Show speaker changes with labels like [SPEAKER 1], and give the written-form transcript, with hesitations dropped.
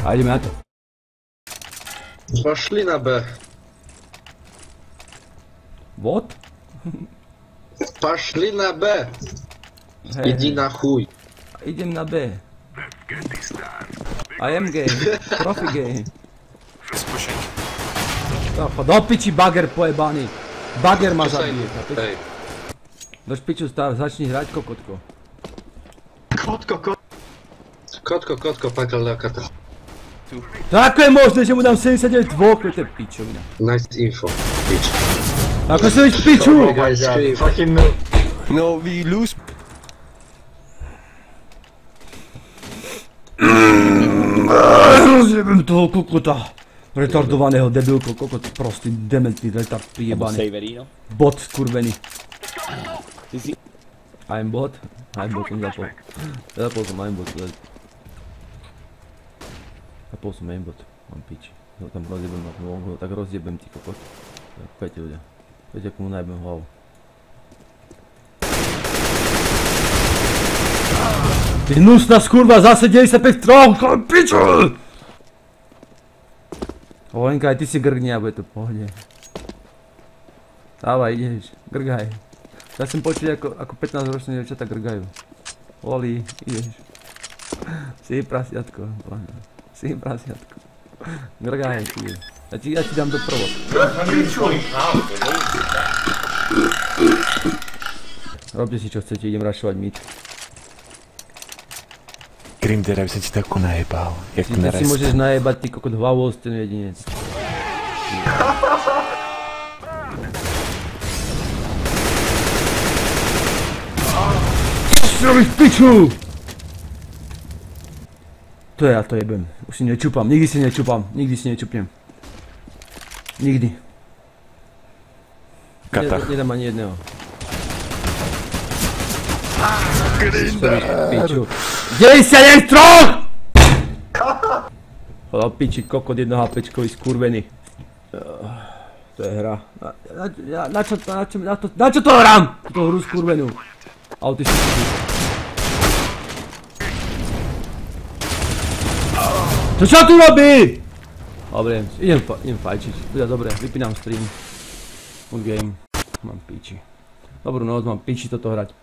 [SPEAKER 1] A ideme na to.
[SPEAKER 2] Pošli na B.
[SPEAKER 1] What?
[SPEAKER 2] Pošli na B. Idi na chuj.
[SPEAKER 1] Idem na B. I am gay. Profi gay. Do piči bager pojebaný. Bager ma zabije. Dož piču stav, začni hrať kokotko.
[SPEAKER 2] Kotko, pakal lakata.
[SPEAKER 1] To ako je možné, že mu dám 79 dvok, to je pičovina.
[SPEAKER 2] Nice info, bitch.
[SPEAKER 1] Ako si vieš piču?
[SPEAKER 2] Fucking
[SPEAKER 3] No, we lose.
[SPEAKER 1] Rozjebem toho kokota. Retardovaného debilko, kokot, prostý dementný retard prijebaný. Bot skurvený. I'm bot? I'm bot som zapol. Zapol som I'm bot. Zapol som I'm bot. Mám piči. No tam rozjebem na tom, tak rozjebem ty kokot. Pejte ľudia. Pejte komu najbem hlavu. Ty hnusná skurva, zase 95 troch, piču! Olenka, aj ty si grgni a bude to v pohode. Dávaj, ideš, grgaj. Ja som počuť ako 15-ročné dievčatá grgajú. Oli, ideš. Si prasiatko, si prasiatko. Grgaj, ideš. Ja ti dám do prvod. Robte si čo chcete, idem rašovať mid.
[SPEAKER 3] Grimder, aby som ti takú najebal.
[SPEAKER 1] Ty si môžeš najebať ty kokot hlavou z ten jedinec. Zrobiť piču! To ja to jebem. Už si nečupám, nikdy si nečupám, nikdy si nečupnem. Nikdy.
[SPEAKER 3] Katach.
[SPEAKER 1] Nedám ani jedného.
[SPEAKER 3] Grimder!
[SPEAKER 1] 99 troch! Chodal piči kokot 1 HPčkový skurvený. To je hra. Na čo to hrám? Tú hru skurvenú. Autistickú. To čo tu robí? Dobre, idem fajčiť. Bude dobre, vypínam stream. Good game. Mám piči. Dobrú noc, mám piči toto hrať.